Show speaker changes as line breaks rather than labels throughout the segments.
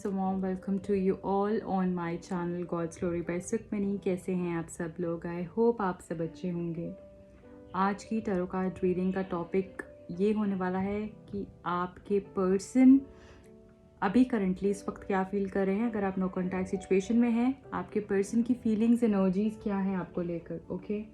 Guys, a warm welcome to you all on my channel God story by Sukhmani. कैसे हैं आप सब लोग? आई होप आप सब अच्छे होंगे। आज की टैरो कार्ड रीडिंग का टॉपिक ये होने वाला है कि आपके पर्सन अभी करंटली इस वक्त क्या फील कर रहे हैं। अगर आप नो कॉन्टैक्ट सिचुएशन में हैं, आपके पर्सन की फीलिंग्स एनर्जीज क्या हैं आपको लेकर। ओके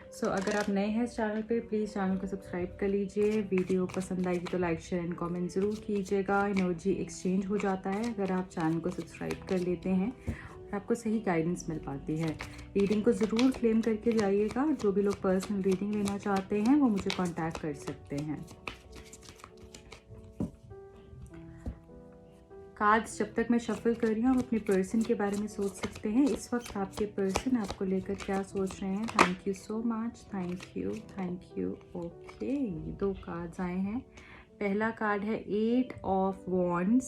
सो अगर आप नए हैं इस चैनल पे, प्लीज़ चैनल को सब्सक्राइब कर लीजिए। वीडियो पसंद आएगी तो लाइक शेयर एंड कमेंट ज़रूर कीजिएगा। एनर्जी एक्सचेंज हो जाता है अगर आप चैनल को सब्सक्राइब कर लेते हैं और आपको सही गाइडेंस मिल पाती है। रीडिंग को ज़रूर क्लेम करके जाइएगा। जो भी लोग पर्सनल रीडिंग लेना चाहते हैं वो मुझे कॉन्टैक्ट कर सकते हैं। कार्ड्स जब तक मैं शफल कर रही हूँ, आप अपने पर्सन के बारे में सोच सकते हैं। इस वक्त आपके पर्सन आपको लेकर क्या सोच रहे हैं। Thank you so much, thank you, thank you. Okay, 2 cards आए हैं। पहला कार्ड है 8 of wands,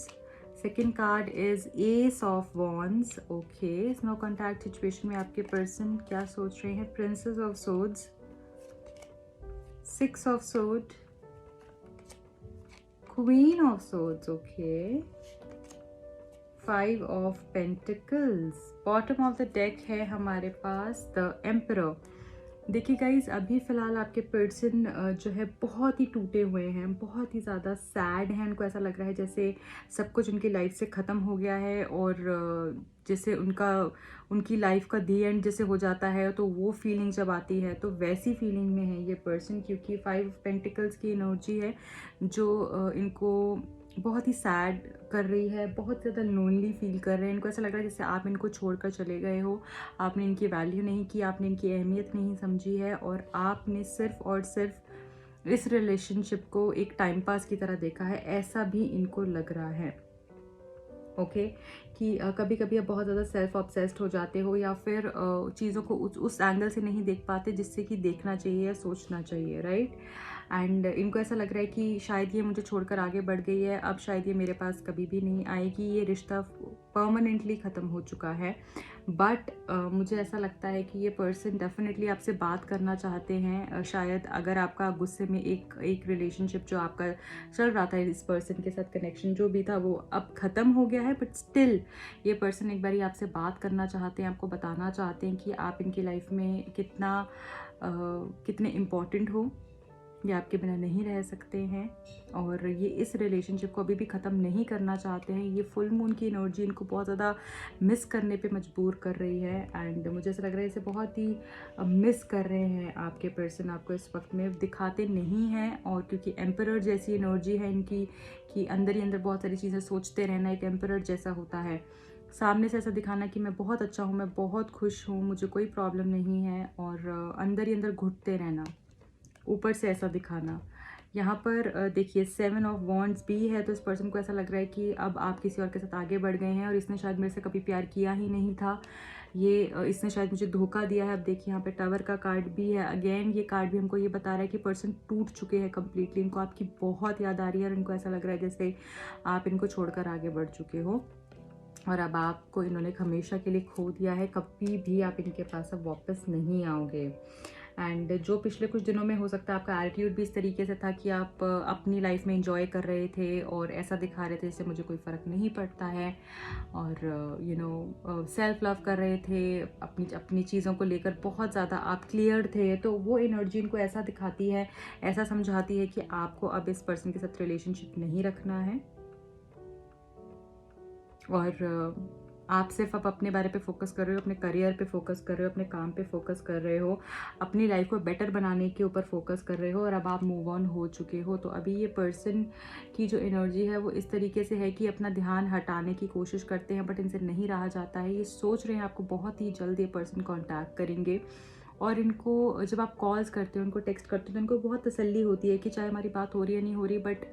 second card is S of wands. Okay, इस नो कॉन्टैक्ट सिचुएशन में आपके पर्सन क्या सोच रहे हैं। Princess of swords, 6 of sword, queen of swords. Okay, 5 of pentacles. Bottom of the deck है हमारे पास द एम्परर। देखिए गाइज, अभी फ़िलहाल आपके पर्सन जो है बहुत ही टूटे हुए हैं, बहुत ही ज़्यादा सैड हैं। उनको ऐसा लग रहा है जैसे सब कुछ उनकी लाइफ से ख़त्म हो गया है और जैसे उनकी लाइफ का दी एंड जैसे हो जाता है, तो वो फीलिंग जब आती है तो वैसी फीलिंग में है ये पर्सन। क्योंकि 5 पेंटिकल्स की एनर्जी है जो इनको बहुत ही सैड कर रही है, बहुत ज़्यादा लोनली फील कर रहे हैं। इनको ऐसा लग रहा है जैसे आप इनको छोड़कर चले गए हो, आपने इनकी वैल्यू नहीं की, आपने इनकी अहमियत नहीं समझी है और आपने सिर्फ और सिर्फ इस रिलेशनशिप को एक टाइम पास की तरह देखा है। ऐसा भी इनको लग रहा है। ओके कि कभी कभी आप बहुत ज़्यादा सेल्फ ऑब्सेस्ड हो जाते हो या फिर चीज़ों को उस एंगल से नहीं देख पाते जिससे कि देखना चाहिए या सोचना चाहिए, राइट। एंड इनको ऐसा लग रहा है कि शायद ये मुझे छोड़कर आगे बढ़ गई है, अब शायद ये मेरे पास कभी भी नहीं आएगी, ये रिश्ता परमानेंटली ख़त्म हो चुका है। बट मुझे ऐसा लगता है कि ये पर्सन डेफिनेटली आपसे बात करना चाहते हैं। शायद अगर आपका गुस्से में एक रिलेशनशिप जो आपका चल रहा था, इस पर्सन के साथ कनेक्शन जो भी था वो अब ख़त्म हो गया है, बट स्टिल ये पर्सन एक बार आपसे बात करना चाहते हैं, आपको बताना चाहते हैं कि आप इनकी लाइफ में कितने इम्पॉर्टेंट हो। ये आपके बिना नहीं रह सकते हैं और ये इस रिलेशनशिप को अभी भी ख़त्म नहीं करना चाहते हैं। ये फुल मून की एनर्जी इनको बहुत ज़्यादा मिस करने पे मजबूर कर रही है एंड मुझे ऐसा लग रहा है इसे बहुत ही मिस कर रहे हैं आपके पर्सन। आपको इस वक्त में दिखाते नहीं हैं और क्योंकि एम्परर जैसी एनर्जी है इनकी कि अंदर ही अंदर बहुत सारी चीज़ें सोचते रहना एक एम्परर जैसा होता है। सामने से ऐसा दिखाना कि मैं बहुत अच्छा हूँ, मैं बहुत खुश हूँ, मुझे कोई प्रॉब्लम नहीं है और अंदर ही अंदर घुटते रहना, ऊपर से ऐसा दिखाना। यहाँ पर देखिए 7 ऑफ वॉन्ड्स भी है, तो इस पर्सन को ऐसा लग रहा है कि अब आप किसी और के साथ आगे बढ़ गए हैं और इसने शायद मेरे से कभी प्यार किया ही नहीं था। इसने शायद मुझे धोखा दिया है। अब देखिए यहाँ पे टावर का कार्ड भी है। अगेन ये कार्ड भी हमको ये बता रहा है कि पर्सन टूट चुके हैं कम्प्लीटली। इनको आपकी बहुत याद आ रही है और इनको ऐसा लग रहा है जैसे आप इनको छोड़कर आगे बढ़ चुके हो और अब आपको इन्होंने हमेशा के लिए खो दिया है। कभी भी आप इनके पास अब वापस नहीं आओगे। एंड जो पिछले कुछ दिनों में हो सकता है आपका एटीट्यूड भी इस तरीके से था कि आप अपनी लाइफ में एंजॉय कर रहे थे और ऐसा दिखा रहे थे जैसे मुझे कोई फ़र्क नहीं पड़ता है और सेल्फ लव कर रहे थे, अपनी चीज़ों को लेकर बहुत ज़्यादा आप क्लियर थे। तो वो एनर्जी इनको ऐसा दिखाती है, ऐसा समझाती है कि आपको अब इस पर्सन के साथ रिलेशनशिप नहीं रखना है और आप सिर्फ अब अपने बारे पे फोकस कर रहे हो, अपने करियर पे फोकस कर रहे हो, अपने काम पे फोकस कर रहे हो, अपनी लाइफ को बेटर बनाने के ऊपर फोकस कर रहे हो और अब आप मूव ऑन हो चुके हो। तो अभी ये पर्सन की जो एनर्जी है वो इस तरीके से है कि अपना ध्यान हटाने की कोशिश करते हैं बट इनसे नहीं रहा जाता है। ये सोच रहे हैं आपको बहुत ही जल्द ये पर्सन कॉन्टैक्ट करेंगे और इनको जब आप कॉल्स करते हो, उनको टेक्स्ट करते हो तो इनको बहुत तसल्ली होती है कि चाहे हमारी बात हो रही है नहीं हो रही, बट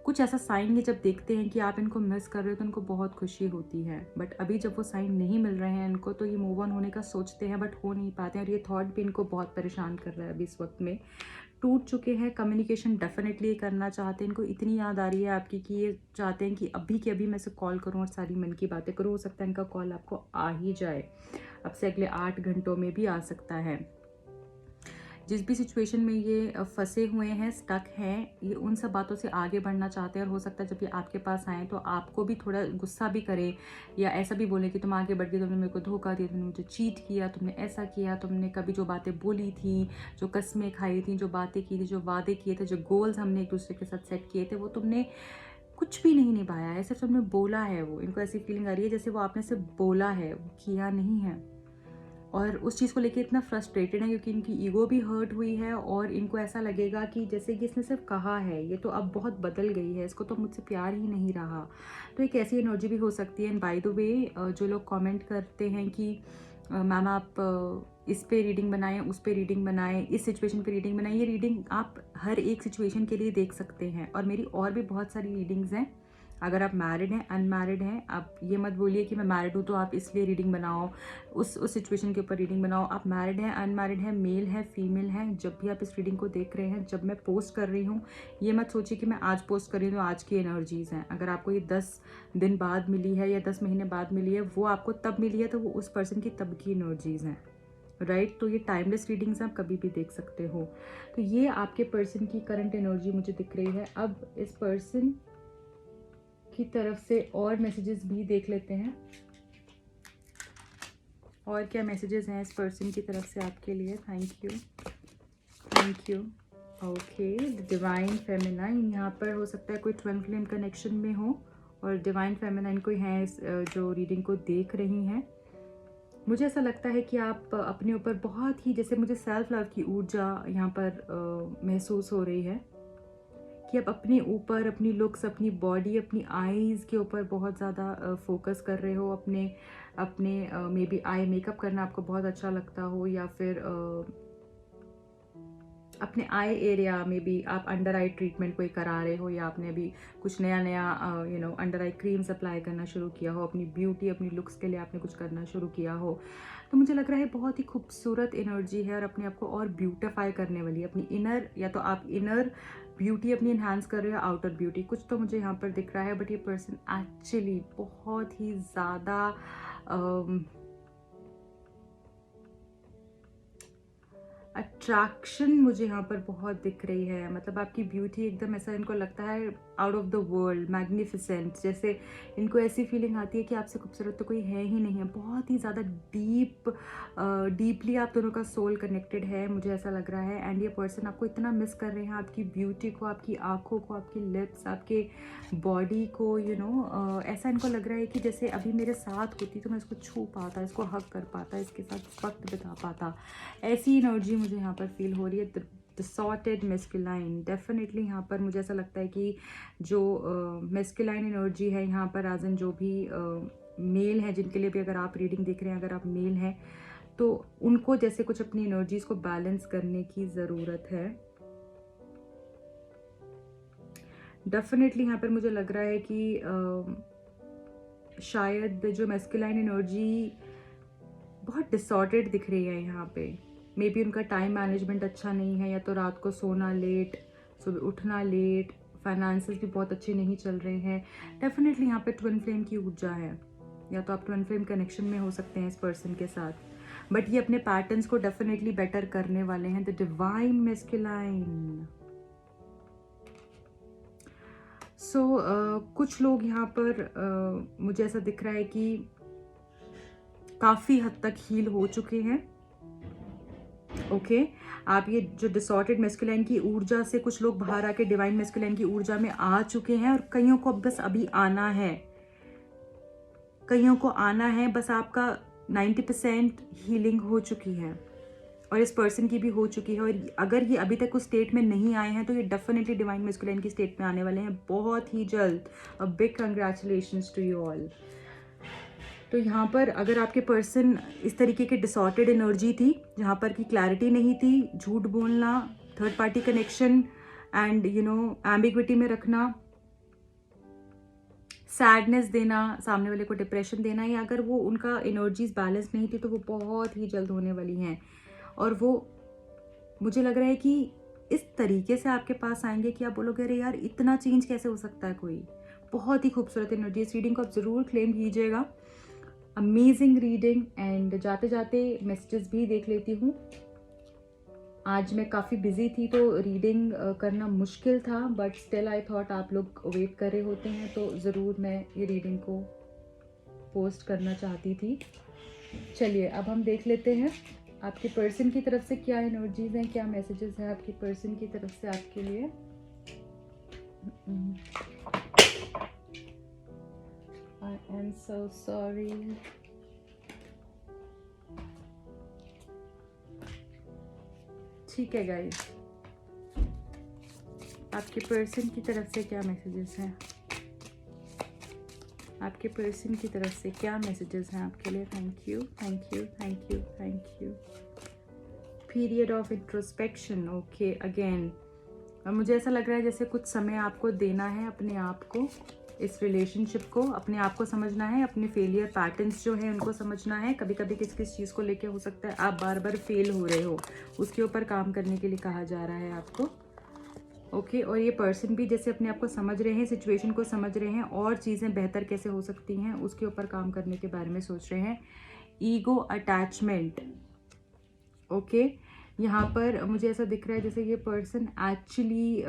कुछ ऐसा साइन ये जब देखते हैं कि आप इनको मिस कर रहे हो तो उनको बहुत खुशी होती है। बट अभी जब वो साइन नहीं मिल रहे हैं इनको, तो ये मूव ऑन होने का सोचते हैं बट हो नहीं पाते हैं और ये थॉट भी इनको बहुत परेशान कर रहा है। अभी इस वक्त में टूट चुके हैं, कम्युनिकेशन डेफिनेटली करना चाहते हैं। इनको इतनी याद आ रही है आपकी कि ये चाहते हैं कि अभी के अभी मैं से कॉल करूं और सारी मन की बातें करूं। हो सकता है इनका कॉल आपको आ ही जाए, अब से अगले 8 घंटों में भी आ सकता है। जिस भी सिचुएशन में ये फंसे हुए हैं, स्टक हैं, ये उन सब बातों से आगे बढ़ना चाहते हैं। और हो सकता है जब ये आपके पास आएँ तो आपको भी थोड़ा गुस्सा भी करें या ऐसा भी बोले कि तुम आगे बढ़ गई, तुमने मेरे को धोखा दिया, तुमने मुझे चीट किया, तुमने ऐसा किया, तुमने कभी जो बातें बोली थी, जो कस्में खाई थी, जो बातें की थी, जो वादे किए थे, जो गोल्स हमने एक दूसरे के साथ सेट किए थे, वो तुमने कुछ भी नहीं निभाया है, सिर्फ तुमने बोला है। वो इनको ऐसी फीलिंग आ रही है जैसे वो आपने सिर्फ बोला है, वो किया नहीं है। और उस चीज़ को लेके इतना फ्रस्ट्रेटेड है क्योंकि इनकी ईगो भी हर्ट हुई है और इनको ऐसा लगेगा कि जैसे कि इसने सिर्फ कहा है, ये तो अब बहुत बदल गई है, इसको तो मुझसे प्यार ही नहीं रहा। तो एक ऐसी एनर्जी भी हो सकती है। एंड बाय द वे, जो लोग कमेंट करते हैं कि मैम आप इस पे रीडिंग बनाएं, उस पे रीडिंग बनाएं, इस सिचुएशन पे रीडिंग बनाएं, ये रीडिंग आप हर एक सिचुएशन के लिए देख सकते हैं। और मेरी और भी बहुत सारी रीडिंग्स हैं। अगर आप मैरिड हैं, अनमैरिड हैं, आप ये मत बोलिए कि मैं मैरिड हूँ तो आप इसलिए रीडिंग बनाओ, उस सिचुएशन के ऊपर रीडिंग बनाओ। आप मैरिड हैं, अनमैरिड हैं, मेल है, फीमेल हैं, जब भी आप इस रीडिंग को देख रहे हैं, जब मैं पोस्ट कर रही हूँ, ये मत सोचिए कि मैं आज पोस्ट कर रही हूँ तो आज की एनर्जीज़ हैं। अगर आपको ये 10 दिन बाद मिली है या 10 महीने बाद मिली है, वो आपको तब मिली है तो वो उस पर्सन की तब की एनर्जीज़ हैं, राइट। तो ये टाइमलेस रीडिंग्स आप कभी भी देख सकते हो। तो ये आपके पर्सन की करंट एनर्जी मुझे दिख रही है। अब इस पर्सन की तरफ से और मैसेजेस भी देख लेते हैं, और क्या मैसेजेस हैं इस पर्सन की तरफ से आपके लिए। Thank you. Okay, divine feminine यहाँ पर हो सकता है कोई ट्विन फ्लेम कनेक्शन में हो और डिवाइन फेमिनाइन कोई है जो रीडिंग को देख रही हैं। मुझे ऐसा लगता है कि आप अपने ऊपर बहुत ही, जैसे मुझे सेल्फ लव की ऊर्जा यहाँ पर महसूस हो रही है कि आप अपने ऊपर, अपनी लुक्स, अपनी बॉडी, अपनी आईज़ के ऊपर बहुत ज़्यादा फोकस कर रहे हो। अपने मे बी आई मेकअप करना आपको बहुत अच्छा लगता हो, या फिर अपने आई एरिया में भी आप अंडर आई ट्रीटमेंट कोई करा रहे हो, या आपने अभी कुछ नया अंडर आई क्रीम्स अप्लाई करना शुरू किया हो, अपनी ब्यूटी, अपनी लुक्स के लिए आपने कुछ करना शुरू किया हो। तो मुझे लग रहा है बहुत ही खूबसूरत एनर्जी है और अपने आप को और ब्यूटिफाई करने वाली है। अपनी इनर, या तो आप इनर ब्यूटी अपनी इन्हांस कर रहे हो, आउटर ब्यूटी, कुछ तो मुझे यहाँ पर दिख रहा है। बट ये पर्सन एक्चुअली बहुत ही ज़्यादा अट्रैक्शन मुझे यहाँ पर बहुत दिख रही है। मतलब आपकी ब्यूटी एकदम ऐसा इनको लगता है out of the world, magnificent, जैसे इनको ऐसी फीलिंग आती है कि आपसे खूबसूरत तो कोई है ही नहीं है। बहुत ही ज़्यादा डीपली आप दोनों का सोल कनेक्टेड है, मुझे ऐसा लग रहा है। एंड ये पर्सन आपको इतना मिस कर रहे हैं, आपकी ब्यूटी को, आपकी आँखों को, आपकी लिप्स, आपके बॉडी को, ऐसा इनको लग रहा है कि जैसे अभी मेरे साथ होती तो मैं इसको छू पाता, इसको हग कर पाता, इसके साथ वक्त बिता पाता। ऐसी एनर्जी मुझे यहाँ पर फील हो रही है। डिसॉर्टेड मेस्कुलाइन, डेफिनेटली यहाँ पर मुझे ऐसा लगता है कि जो मेस्कुलाइन एनर्जी है यहाँ पर, एज जो भी मेल है, जिनके लिए भी अगर आप रीडिंग देख रहे हैं, अगर आप मेल हैं तो उनको जैसे कुछ अपनी एनर्जीज को बैलेंस करने की ज़रूरत है। डेफिनेटली यहाँ पर मुझे लग रहा है कि शायद जो मेस्कुलाइन एनर्जी बहुत डिसऑर्डर्ड दिख रही है यहाँ पे। मे बी उनका टाइम मैनेजमेंट अच्छा नहीं है, या तो रात को सोना लेट, सुबह उठना लेट, फाइनेंसेस भी बहुत अच्छे नहीं चल रहे हैं। डेफिनेटली यहाँ पे ट्विन फ्लेम की ऊर्जा है, या तो आप ट्विन फ्लेम कनेक्शन में हो सकते हैं इस पर्सन के साथ, बट ये अपने पैटर्न्स को डेफिनेटली बेटर करने वाले हैं। The divine masculine. कुछ लोग यहाँ पर मुझे ऐसा दिख रहा है कि काफ़ी हद तक हील हो चुके हैं। ओके, आप ये जो डिसऑर्डेड मेस्कुलाइन की ऊर्जा से कुछ लोग बाहर आके डिवाइन मेस्कुलाइन की ऊर्जा में आ चुके हैं, और कईयों को बस अभी आना है, कईयों को आना है। बस आपका 90% हीलिंग हो चुकी है और इस पर्सन की भी हो चुकी है। और अगर ये अभी तक उस स्टेट में नहीं आए हैं तो ये डेफिनेटली डिवाइन मेस्कुलाइन की स्टेट में आने वाले हैं बहुत ही जल्द। A big congratulations to you all. तो यहाँ पर अगर आपके पर्सन इस तरीके की डिसऑर्डेड एनर्जी थी, जहाँ पर की क्लैरिटी नहीं थी, झूठ बोलना, third party connection and ambiguity में रखना, सैडनेस देना, सामने वाले को डिप्रेशन देना, या अगर वो उनका एनर्जीज बैलेंस नहीं थी तो वो बहुत ही जल्द होने वाली हैं। और वो मुझे लग रहा है कि इस तरीके से आपके पास आएंगे कि आप बोलोगे अरे यार इतना चेंज कैसे हो सकता है कोई। बहुत ही खूबसूरत एनर्जी। इस रीडिंग को आप ज़रूर क्लेम कीजिएगा। Amazing reading. एंड जाते जाते मैसेजेस भी देख लेती हूँ। आज मैं काफ़ी बिजी थी तो रीडिंग करना मुश्किल था, बट स्टिल आई थॉट आप लोग वेट कर रहे होते हैं तो ज़रूर मैं ये रीडिंग को पोस्ट करना चाहती थी। चलिए अब हम देख लेते हैं आपके पर्सन की तरफ से क्या एनर्जीज हैं, क्या मैसेजेस हैं आपके पर्सन की तरफ से आपके लिए। I am so sorry. ठीक है गाइस, आपके पर्सन की तरफ से क्या मैसेजेस हैं, आपके पर्सन की तरफ से क्या मैसेजेस हैं आपके लिए। Thank you, thank you, thank you, thank you. Period of introspection, okay again. मुझे ऐसा लग रहा है जैसे कुछ समय आपको देना है अपने आप को, इस रिलेशनशिप को, अपने आप को समझना है, अपने फेलियर पैटर्न्स जो है उनको समझना है। कभी कभी किस किस चीज़ को लेके हो सकता है आप बार बार फेल हो रहे हो, उसके ऊपर काम करने के लिए कहा जा रहा है आपको। ओके और ये पर्सन भी जैसे अपने आप को समझ रहे हैं, सिचुएशन को समझ रहे हैं और चीज़ें बेहतर कैसे हो सकती हैं उसके ऊपर काम करने के बारे में सोच रहे हैं। ईगो अटैचमेंट, ओके यहाँ पर मुझे ऐसा दिख रहा है जैसे ये पर्सन एक्चुअली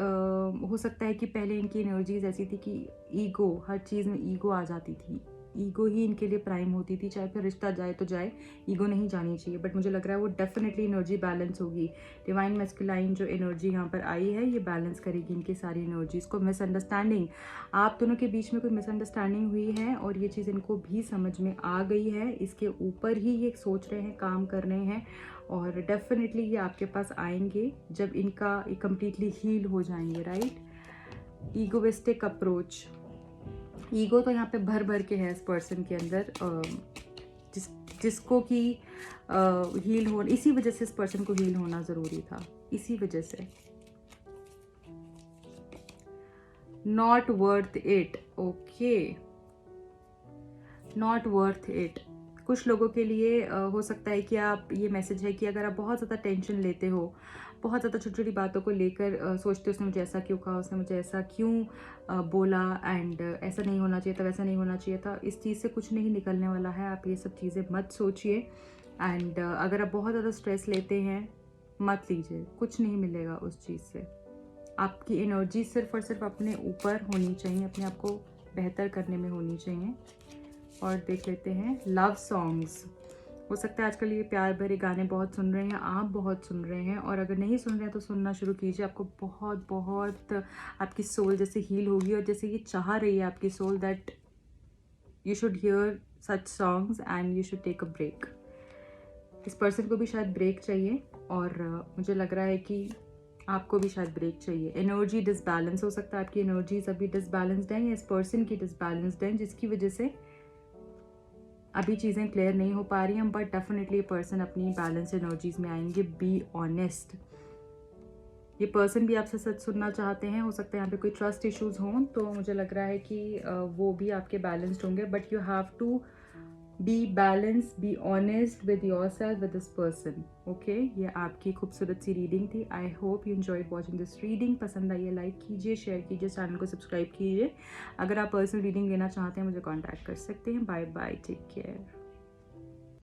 हो सकता है कि पहले इनकी एनर्जीज ऐसी थी कि ईगो, हर चीज़ में ईगो आ जाती थी, ईगो ही इनके लिए प्राइम होती थी, चाहे फिर रिश्ता जाए तो जाए, ईगो नहीं जानी चाहिए। बट मुझे लग रहा है वो डेफिनेटली एनर्जी बैलेंस होगी। डिवाइन मैस्कुलाइन जो एनर्जी यहाँ पर आई है ये बैलेंस करेगी इनकी सारी एनर्जीज को। मिसअंडरस्टैंडिंग, आप दोनों के बीच में कोई मिसअंडरस्टैंडिंग हुई है और ये चीज़ इनको भी समझ में आ गई है, इसके ऊपर ही ये सोच रहे हैं, काम कर रहे हैं और डेफिनेटली ये आपके पास आएंगे जब इनका कम्प्लीटली हील हो जाएंगे, राइट। ईगोइस्टिक अप्रोच, ईगो तो यहाँ पे भर भर के है इस पर्सन के अंदर, जिसको कि हील हो, इसी वजह से इस पर्सन को हील होना ज़रूरी था, इसी वजह से। Not worth it, okay not worth it. कुछ लोगों के लिए हो सकता है कि आप, ये मैसेज है कि अगर आप बहुत ज़्यादा टेंशन लेते हो, बहुत ज़्यादा छोटी छोटी बातों को लेकर सोचते हो उसने मुझे ऐसा क्यों कहा, उसने मुझे ऐसा क्यों बोला, एंड ऐसा नहीं होना चाहिए था, वैसा नहीं होना चाहिए था, इस चीज़ से कुछ नहीं निकलने वाला है। आप ये सब चीज़ें मत सोचिए एंड अगर आप बहुत ज़्यादा स्ट्रेस लेते हैं मत लीजिए, कुछ नहीं मिलेगा उस चीज़ से। आपकी एनर्जी सिर्फ और सिर्फ अपने ऊपर होनी चाहिए, अपने आप को बेहतर करने में होनी चाहिए। और देख लेते हैं लव सॉन्ग्स। हो सकता है आजकल ये प्यार भरे गाने बहुत सुन रहे हैं, आप बहुत सुन रहे हैं, और अगर नहीं सुन रहे हैं तो सुनना शुरू कीजिए। आपको बहुत बहुत आपकी सोल जैसे हील होगी और जैसे ये चाह रही है आपकी soul that you should hear such songs and you should take a break. इस पर्सन को भी शायद ब्रेक चाहिए और मुझे लग रहा है कि आपको भी शायद ब्रेक चाहिए। एनर्जी डिसबैलेंस, हो सकता है आपकी एनर्जीज अभी डिसबैलेंस्ड हैं या इस पर्सन की डिसबैलेंस्ड हैं, जिसकी वजह से अभी चीज़ें क्लियर नहीं हो पा रही हैं, बट डेफिनेटली ये पर्सन अपनी बैलेंस एनर्जीज में आएंगे। बी ऑनेस्ट, ये पर्सन भी आपसे सच सुनना चाहते हैं। हो सकता है यहाँ पे कोई ट्रस्ट इश्यूज हों तो मुझे लग रहा है कि वो भी आपके बैलेंस्ड होंगे, but you have to be balance, be honest with yourself, with this person. Okay, ये आपकी खूबसूरत सी रीडिंग थी। I hope you enjoyed watching this reading. पसंद आई है लाइक कीजिए, शेयर कीजिए, चैनल को सब्सक्राइब कीजिए। अगर आप पर्सनल रीडिंग लेना चाहते हैं मुझे कॉन्टैक्ट कर सकते हैं। Bye bye, take care.